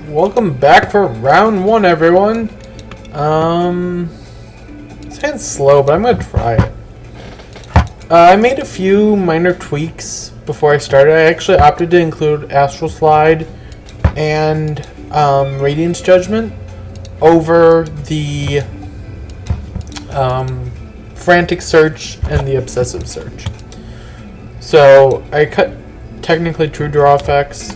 Welcome back for round one, everyone. It's kind of slow, but I'm gonna try it. I made a few minor tweaks before I started. I actually opted to include Astral Slide and Radiance Judgment over the Frantic Search and the Obsessive Search. So I cut technically True Draw effects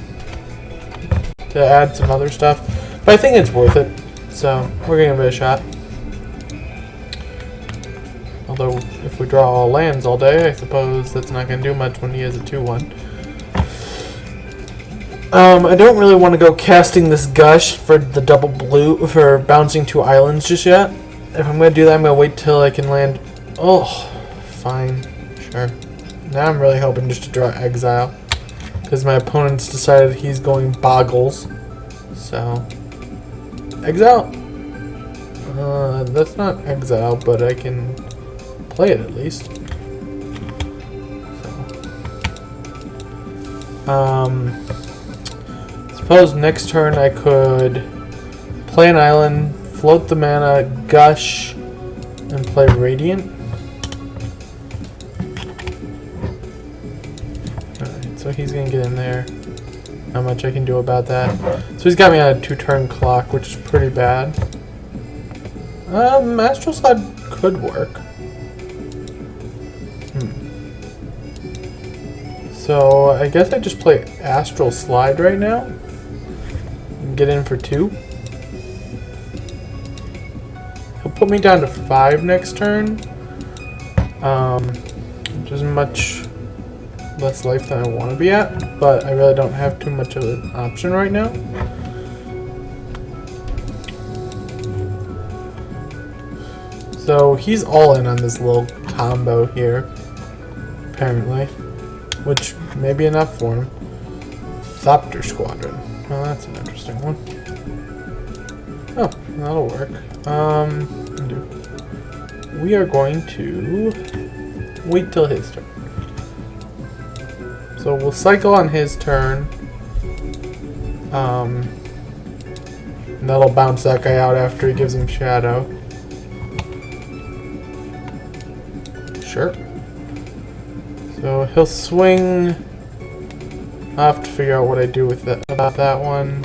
to add some other stuff, but I think it's worth it, so we're gonna give it a shot. Although, if we draw all lands all day, I suppose that's not gonna do much when he has a 2-1. I don't really want to go casting this Gush for the double blue, for bouncing 2 islands just yet. If I'm gonna do that, I'm gonna wait till I can land. Oh, fine, sure. Now I'm really hoping just to draw Exile, because my opponent's decided he's going Boggles. So, Exile. That's not Exile, but I can play it at least. So, suppose next turn I could play an island, float the mana, Gush, and play Radiant. Alright, so he's gonna get in there. Not much I can do about that. So he's got me on a 2-turn clock, which is pretty bad. Astral Slide could work. So I guess I just play Astral Slide right now and get in for 2. He'll put me down to 5 next turn, which is much less life than I want to be at, but I really don't have too much of an option right now. So he's all in on this little combo here, apparently, which may be enough for him. Thopter Squadron. Well, that's an interesting one. Oh, that'll work. We are going to wait till his turn. So we'll cycle on his turn. And that'll bounce that guy out after he gives him Shadow. Sure. So he'll swing. I'll have to figure out what I do with that about that one.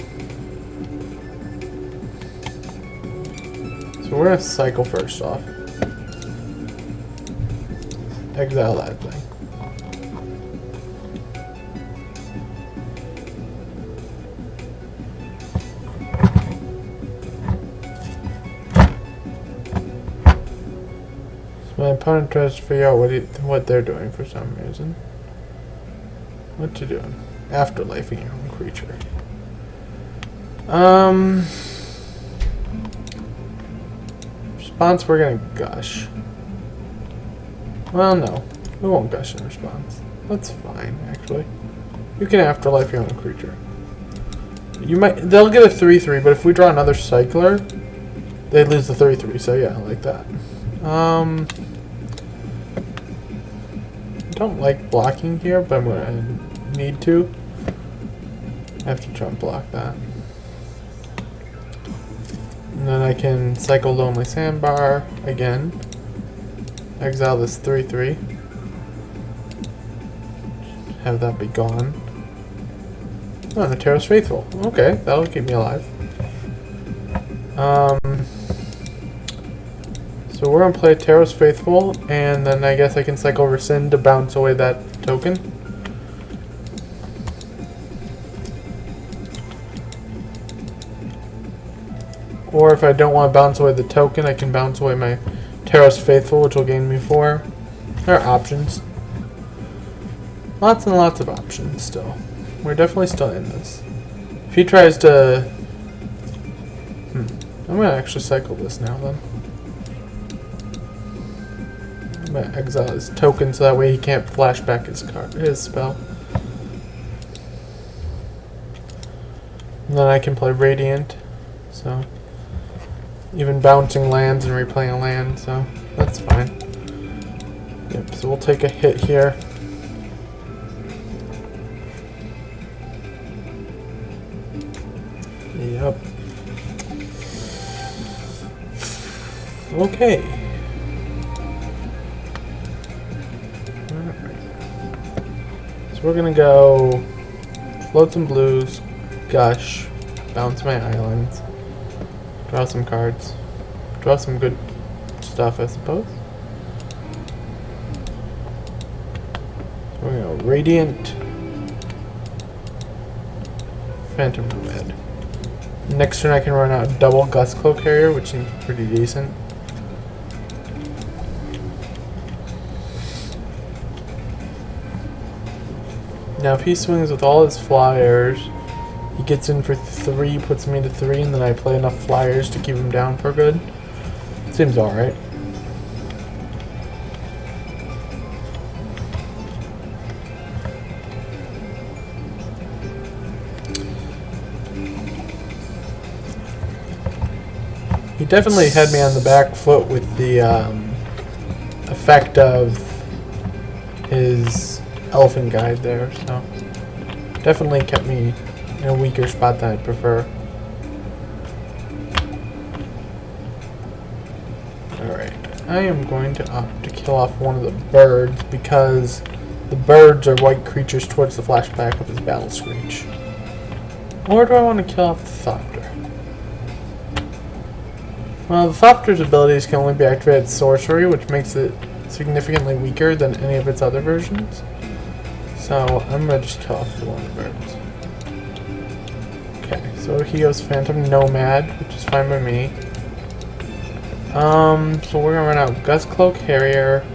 So we're gonna cycle first off. Exile that thing. My opponent tries to figure out what they're doing for some reason. What you doing? Afterlifing your own creature. Response, we're gonna Gush. Well, no. We won't Gush in response. That's fine, actually. You can Afterlife your own creature. They'll get a 3/3, but if we draw another Cycler, they'd lose the 3/3, so yeah, I like that. I don't like blocking here, but I'm gonna need to. I have to try and block that. And then I can cycle Lonely Sandbar again. Exile this 3/3. Have that be gone. Oh, and the Terrace Faithful. Okay, that'll keep me alive. So we're going to play Terrace Faithful, and then I guess I can cycle Rescind to bounce away that token. Or if I don't want to bounce away the token, I can bounce away my Terrace Faithful, which will gain me 4. There are options. Lots and lots of options still. We're definitely still in this. If he tries to... I'm going to actually cycle this now then. I'm going to exile his token so that way he can't flash back his spell. And then I can play Radiant. So, even bouncing lands and replaying a land, so that's fine. Yep, so we'll take a hit here. Yep. Okay. Alright. So we're gonna go float some blues, gush, bounce my islands, draw some cards, draw some good stuff, I suppose. So we're gonna Radiant, Phantom Red. Next turn I can run out double Gust Cloak Carrier, which seems pretty decent. Now if he swings with all his flyers, he gets in for 3, puts me to 3, and then I play enough flyers to keep him down for good. Seems alright. He definitely had me on the back foot with the effect of his elephant guide there, so definitely kept me in a weaker spot than I'd prefer. Alright, I am going to opt to kill off one of the birds because the birds are white creatures towards the flashback of his battle screech. Or do I want to kill off the Thopter? Well, the Thopter's abilities can only be activated as sorcery, which makes it significantly weaker than any of its other versions. So I'm going to just kill off the one of the birds. Okay, so he goes Phantom Nomad, which is fine by me. So we're going to run out Gust Cloak Harrier.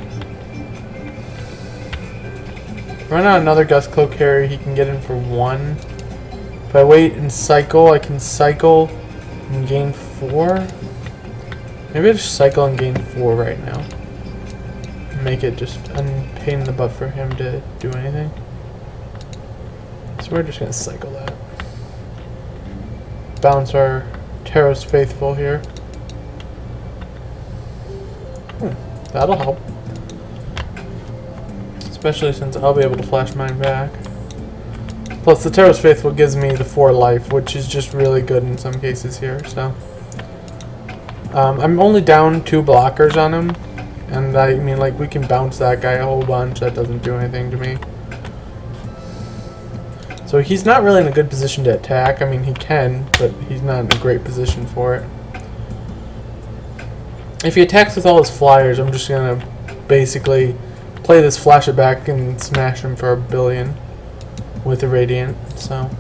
Run out another Gust Cloak Harrier, he can get in for 1. If I wait and cycle, I can cycle and gain 4. Maybe I just cycle and gain 4 right now. Make it just a pain in the butt for him to do anything. So we're just going to cycle that. Bounce our Taros Faithful here. That'll help. Especially since I'll be able to flash mine back. Plus the Taros Faithful gives me the 4 life, which is just really good in some cases here, so. I'm only down 2 blockers on him. And I mean, like, we can bounce that guy a whole bunch. That doesn't do anything to me. So he's not really in a good position to attack. I mean, he can, but he's not in a great position for it. If he attacks with all his flyers, I'm just going to basically play this flash it back and smash him for 1 billion with the Radiant. So,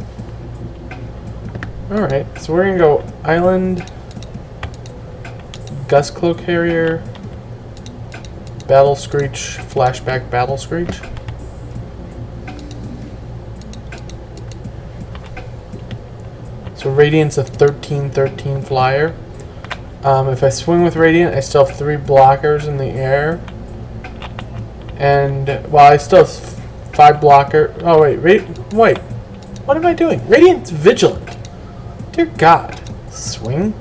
alright. So we're going to go Island, Gust Cloak Harrier, Battle Screech, Flashback Battle Screech. So Radiant's a 13/13 flyer. If I swing with Radiant, I still have 3 blockers in the air. And, well, I still have 5 blocker. Oh, wait. Wait. What am I doing? Radiant's Vigilant. Dear God. Swing?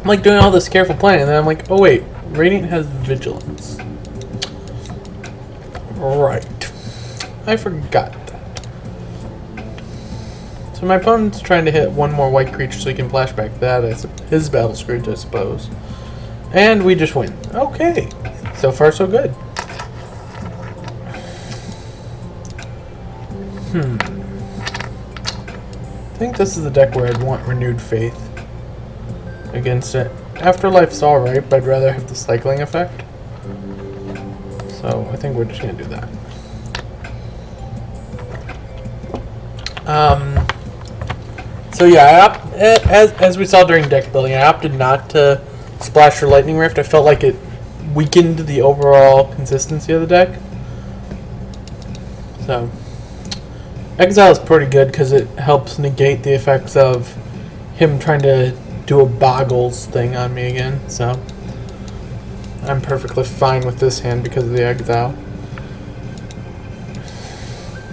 I'm like doing all this careful planning, and then I'm like, oh wait, Radiant has Vigilance. Right. I forgot that. So my opponent's trying to hit 1 more white creature so he can flashback that as his Battle Screech, I suppose. And we just win. Okay. So far so good. I think this is the deck where I'd want Renewed Faith against it. Afterlife's alright, but I'd rather have the cycling effect. So I think we're just going to do that. So yeah, as we saw during deck building, I opted not to splash for Lightning Rift. I felt like it weakened the overall consistency of the deck. So Exile is pretty good because it helps negate the effects of him trying to do a Boggles thing on me again. So I'm perfectly fine with this hand because of the Exile.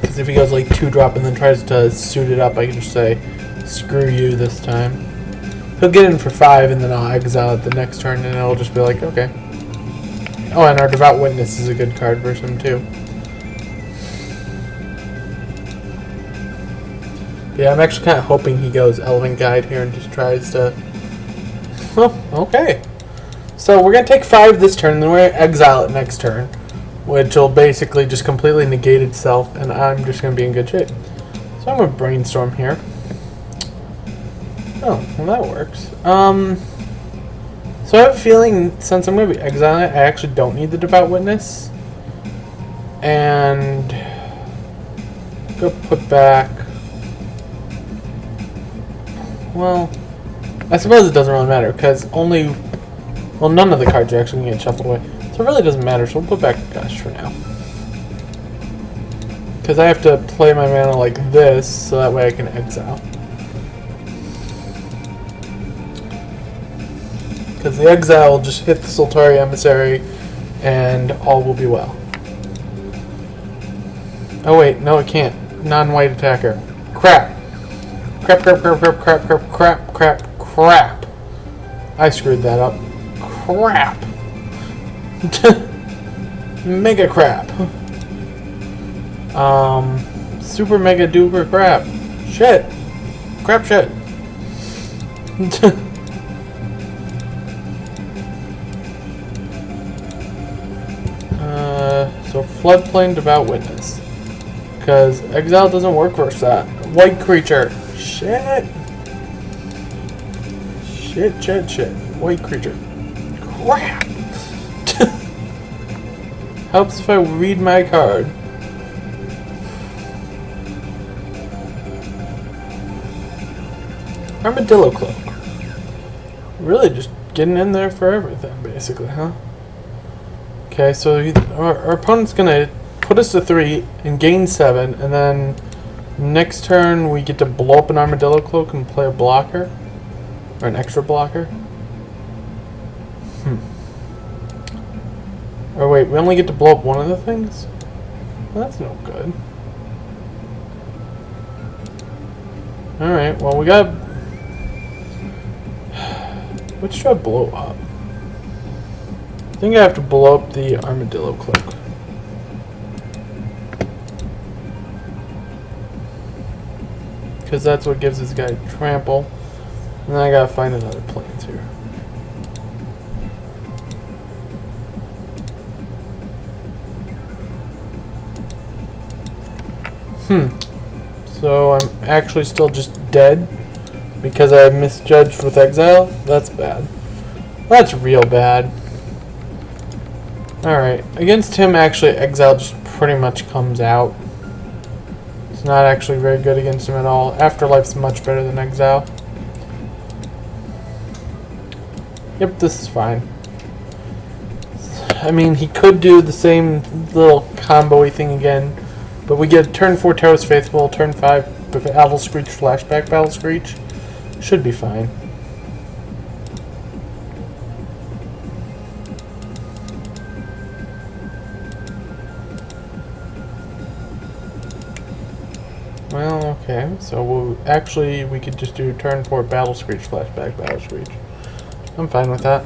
Because if he goes like 2-drop and then tries to suit it up, I can just say, screw you this time. He'll get in for 5 and then I'll Exile it the next turn and it'll just be like, okay. Oh, and our Devout Witness is a good card versus him too. Yeah, I'm actually kind of hoping he goes Elven Guide here and just tries to... Oh, okay. So we're going to take 5 this turn, and then we're going to exile it next turn, which will basically just completely negate itself, and I'm just going to be in good shape. So I'm going to brainstorm here. Oh, well that works. So I have a feeling, since I'm going to be exiling it, I actually don't need the Devout Witness. And... go put back... Well, I suppose it doesn't really matter, because only... Well, none of the cards are actually going to get shuffled away. So it really doesn't matter, so we'll put back Gush for now. Because I have to play my mana like this, so that way I can exile. Because the exile will just hit the Soltari Emissary, and all will be well. Oh wait, no it can't. Non-white attacker. Crap. Crap, crap, crap, crap, crap, crap, crap, crap, crap. I screwed that up. Crap. Mega crap. Super mega duper crap. Shit. Crap shit. So Floodplain Devout Witness. Because Exile doesn't work versus that. White creature. Shit. Shit, shit, shit. White creature. Crap. Helps if I read my card. Armadillo Cloak. Really just getting in there for everything, basically, huh? Okay, so our opponent's gonna put us to 3 and gain 7, and then next turn we get to blow up an Armadillo Cloak and play a blocker. Or an extra blocker. Or wait, we only get to blow up one of the things? Well, that's no good. Alright, well we got... Which should I blow up? I think I have to blow up the Armadillo Cloak. Because that's what gives this guy trample. And then I gotta find another planes here. So I'm actually still just dead because I misjudged with Exile? That's bad. That's real bad. Alright, against him actually Exile just pretty much comes out. It's not actually very good against him at all. Afterlife's much better than Exile. Yep, this is fine. I mean, he could do the same little combo-y thing again, but we get turn 4 Taros Faithful, turn 5 Battle Screech, flashback Battle Screech. Should be fine. Well, okay, so we could just do turn 4 Battle Screech, flashback Battle Screech. I'm fine with that.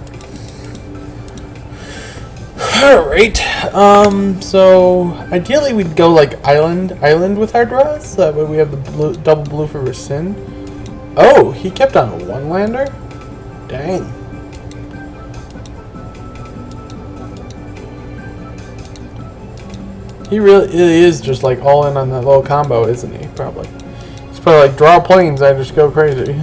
Alright, so ideally we'd go like island with our draws, so that way we have the double blue for Rescind. Oh, he kept on a 1-lander? Dang. He really is just like all in on that little combo, isn't he? Probably. He's probably like, draw planes, I just go crazy.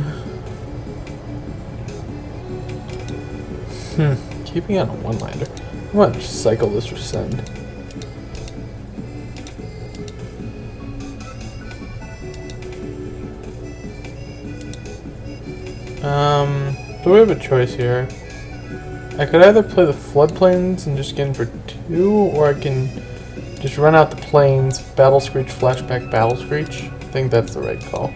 Keeping on a 1-lander. I'm gonna just cycle this Rescind. Do we have a choice here? I could either play the Floodplains and just get in for 2, or I can just run out the plains, Battle Screech, flashback Battle Screech. I think that's the right call.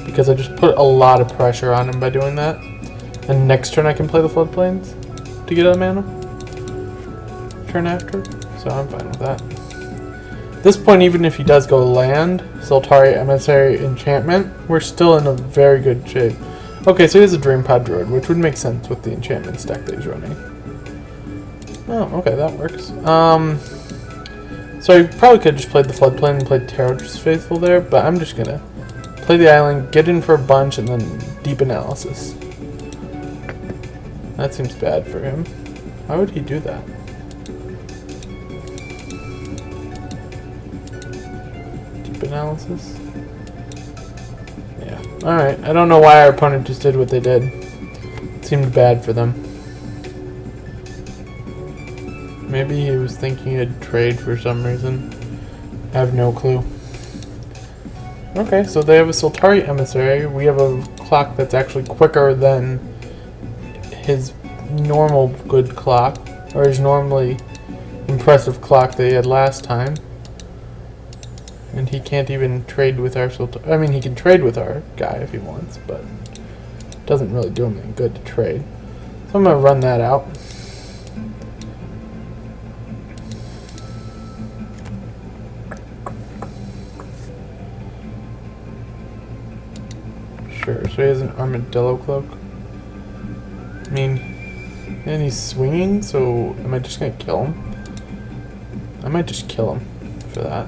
Because I just put a lot of pressure on him by doing that. And next turn I can play the Floodplains to get a mana. Turn after. So I'm fine with that. At this point, even if he does go land, Soltari Emissary Enchantment, we're still in a very good shape. Okay, so he has a Dream Pod Druid, which would make sense with the enchantment stack that he's running. Oh, okay, that works. So I probably could have just played the floodplain and played Terror's Faithful there, but I'm just gonna play the island, get in for a bunch, and then deep analysis. That seems bad for him. Why would he do that? Deep analysis? Yeah. Alright, I don't know why our opponent just did what they did. It seemed bad for them. Maybe he was thinking he'd trade for some reason. I have no clue. Okay, so they have a Soltari emissary. We have a clock that's actually quicker than his normal good clock, or his normally impressive clock that he had last time. And he can't even trade with our Soltari. I mean, he can trade with our guy if he wants, but it doesn't really do him any good to trade. So I'm going to run that out. Sure, so he has an armadillo cloak. I mean, and he's swinging, so am I just gonna kill him? I might just kill him for that.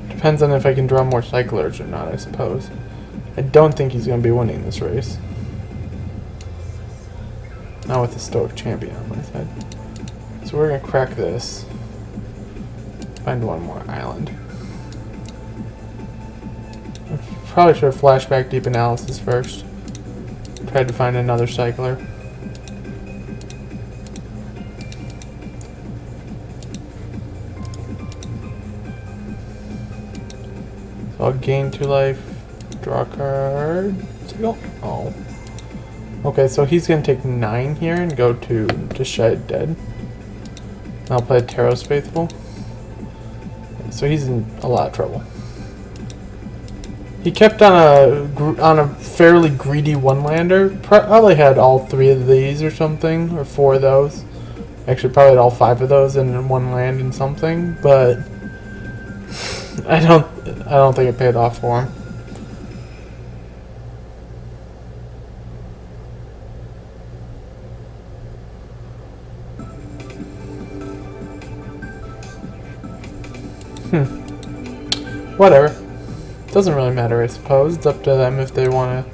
Depends on if I can draw more cyclers or not, I suppose. I don't think he's gonna be winning this race. Not with the Stoic Champion on my side. So we're gonna crack this. Find one more island. Probably should have flashback deep analysis first. Tried to find another cycler. So I'll gain 2 life. Draw a card. Cycle. Oh. Okay, so he's gonna take 9 here and go to Shed Dead. And I'll play Terror's Faithful. So he's in a lot of trouble. He kept on a fairly greedy one-lander. Probably had all 3 of these or something, or 4 of those. Actually, probably had all 5 of those in one land and something. But I don't think it paid off for him. Whatever. Doesn't really matter, I suppose. It's up to them if they want to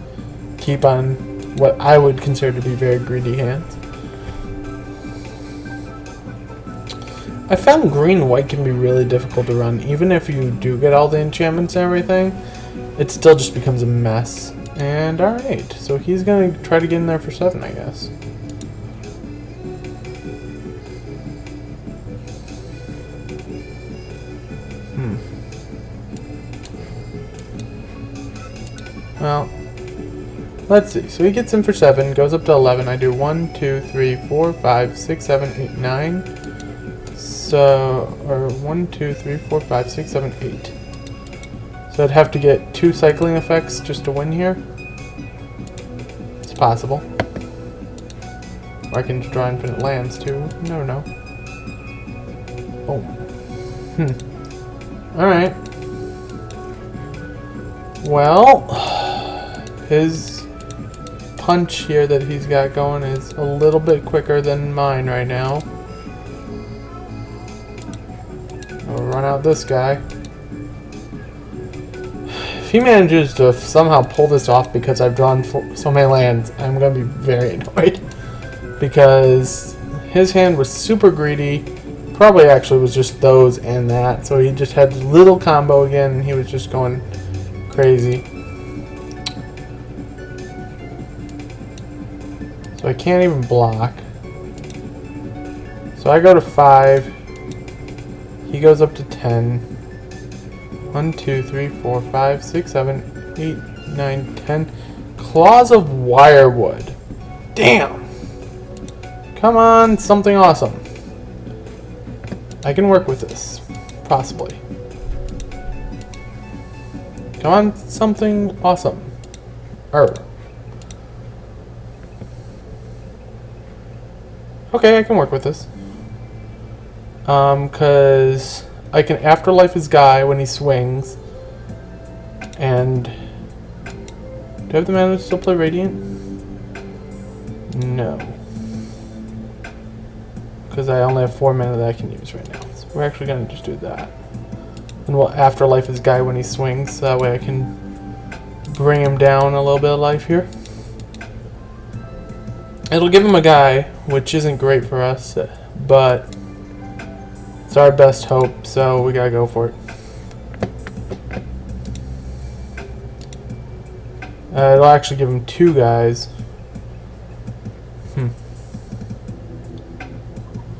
keep on what I would consider to be very greedy hands. I found green and white can be really difficult to run. Even if you do get all the enchantments and everything, it still just becomes a mess. And alright, so he's going to try to get in there for 7, I guess. Well, let's see. So he gets in for 7, goes up to 11. I do 1, 2, 3, 4, 5, 6, 7, 8, 9. So, or 1, 2, 3, 4, 5, 6, 7, 8. So I'd have to get 2 cycling effects just to win here. It's possible. Or I can just draw infinite lands too. Never know. Oh. Alright. Well, his punch here that he's got going is a little bit quicker than mine right now. I'll run out this guy. If he manages to somehow pull this off because I've drawn so many lands, I'm going to be very annoyed. Because his hand was super greedy. Probably actually was just those and that. So he just had little combo again and he was just going crazy. So I can't even block. So I go to 5. He goes up to 10. 1, 2, 3, 4, 5, 6, 7, 8, 9, 10. Claws of Wirewood. Damn! Come on, something awesome. I can work with this. Possibly. Come on, something awesome. Okay, I can work with this. Cause I can afterlife his guy when he swings. And do I have the mana to still play Radiant? No. Because I only have 4 mana that I can use right now. So we're actually gonna just do that. And we'll afterlife his guy when he swings, so that way I can bring him down a little bit of life here. It'll give him a guy, which isn't great for us, but it's our best hope, so we gotta go for it. It'll actually give him 2 guys.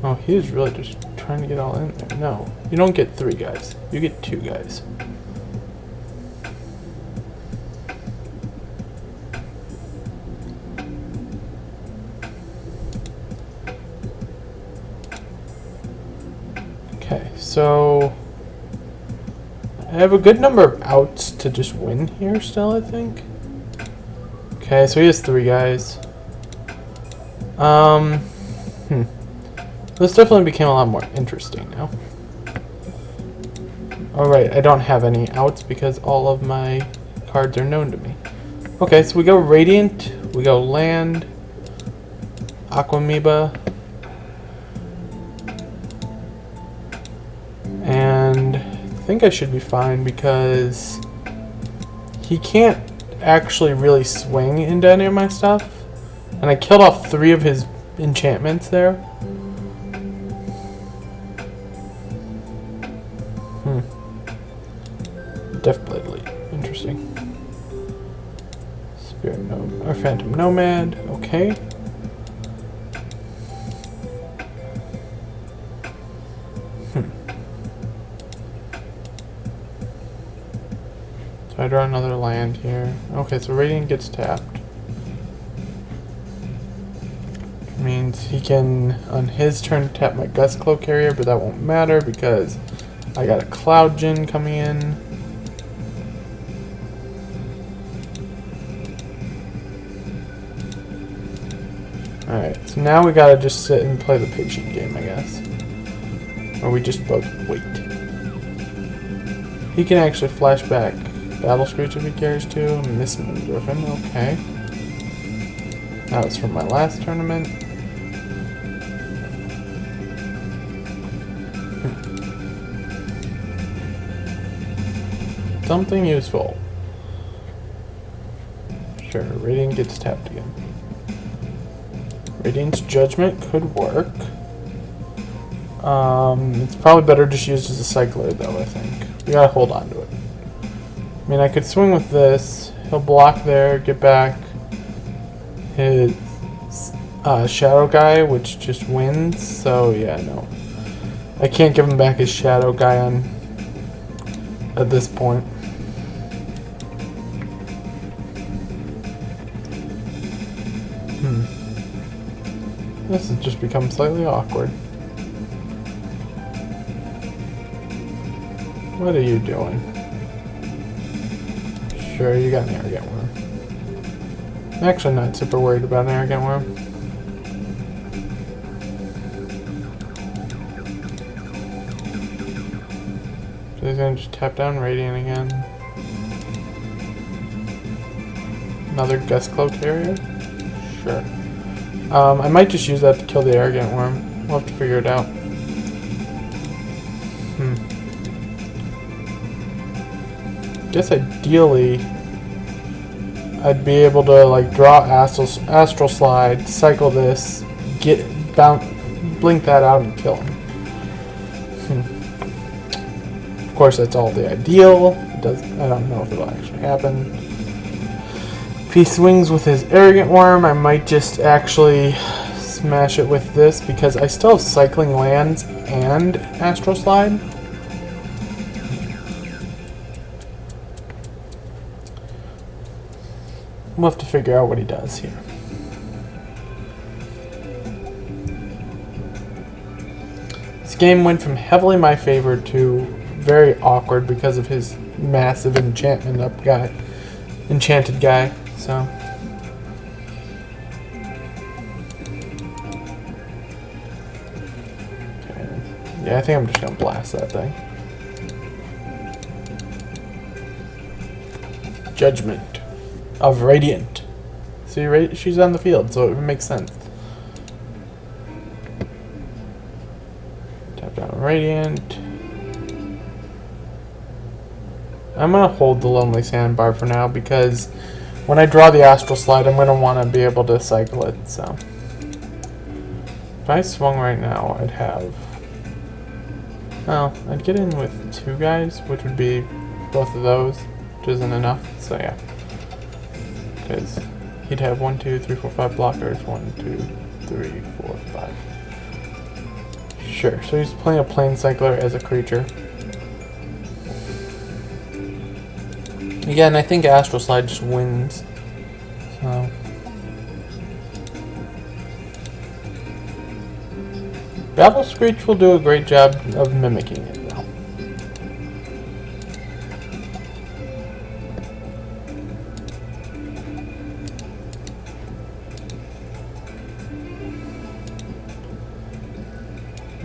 Oh, he's really just trying to get all in there. No, you don't get 3 guys. You get 2 guys. Okay, so I have a good number of outs to just win here still, I think. Okay, so he has 3 guys. This definitely became a lot more interesting now. Alright, I don't have any outs because all of my cards are known to me. Okay, so we go Radiant, we go Land, Aquamoeba, and I think I should be fine because he can't actually really swing into any of my stuff. And I killed off 3 of his enchantments there. Definitely interesting. Spirit Nomad or Phantom Nomad, okay. So I draw another land here. Okay, so Radiant gets tapped. Means he can, on his turn, tap my Gust Cloak Carrier, but that won't matter because I got a Cloud Djinn coming in. Alright, so now we gotta just sit and play the patient game, I guess. Or we just both wait. He can actually flash back Battle Screech if he cares to. Missing Griffin, okay. That was from my last tournament. Something useful. Sure, Radiant gets tapped again. Radiant's Judgment could work. It's probably better just used as a cycler though, I think. We gotta hold on to it. I mean, I could swing with this. He'll block there, get back his Shadow guy, which just wins. So yeah, no. I can't give him back his Shadow guy on at this point. This has just become slightly awkward. What are you doing? Sure, you got an Arrogant Worm. I'm actually not super worried about an Arrogant Worm. So he's gonna just tap down Radiant again. Another Gust Cloak Carrier? Sure. I might just use that to kill the Arrogant Worm. We'll have to figure it out. Guess ideally I'd be able to like draw Astral Slide, cycle this, blink that out and kill him. Of course that's all the ideal. I don't know if it'll actually happen. If he swings with his Arrogant Worm, I might just actually smash it with this because I still have Cycling Lands and Astral Slide. We'll have to figure out what he does here. This game went from heavily my favor to very awkward because of his massive enchanted guy. So okay. Yeah, I think I'm just gonna blast that thing. Judgment of Radiant. See, she's on the field, so it makes sense. Tap down Radiant. I'm going to hold the Lonely Sandbar for now because when I draw the Astral Slide, I'm going to want to be able to cycle it, so. If I swung right now, I'd have... Well, I'd get in with 2 guys, which would be both of those, which isn't enough, so yeah. Because he'd have 1, 2, 3, 4, 5 blockers. 1, 2, 3, 4, 5. Sure, so he's playing a Plane Cycler as a creature. Again, I think Astral Slide just wins. So. Babble Screech will do a great job of mimicking it, though.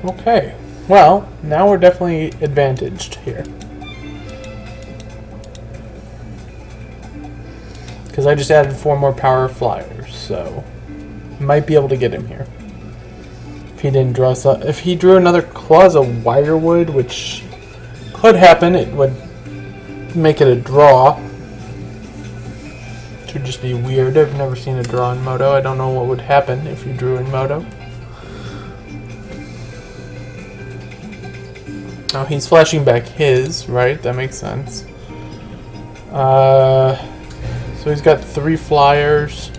Okay, well, now we're definitely advantaged here. Because I just added 4 more power flyers, so might be able to get him here. If he didn't draw if he drew another Claws of Wirewood, which could happen, it would make it a draw. Which would just be weird. I've never seen a draw in Moto. I don't know what would happen if you drew in Moto. Now he's flashing back his, right? That makes sense. So he's got 3 flyers.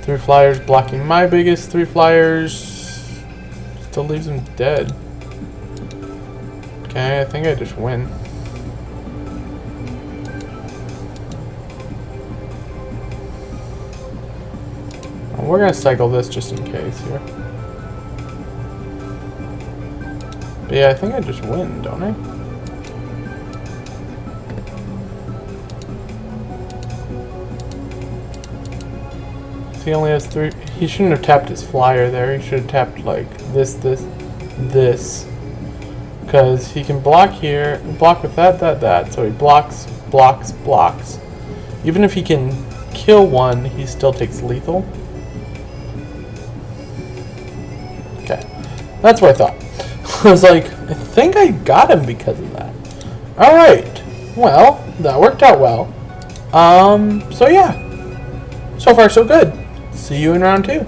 3 flyers blocking my biggest 3 flyers. Still leaves him dead. Okay, I think I just win. Well, we're gonna cycle this just in case here. But yeah, I think I just win, don't I? He only has 3. He shouldn't have tapped his flyer there. He should have tapped like this. Because he can block here, block with that. So he blocks. Even if he can kill one, he still takes lethal. Okay. That's what I thought. I was like, I think I got him because of that. Alright. Well, that worked out well. So yeah. So far so good. See you in round 2.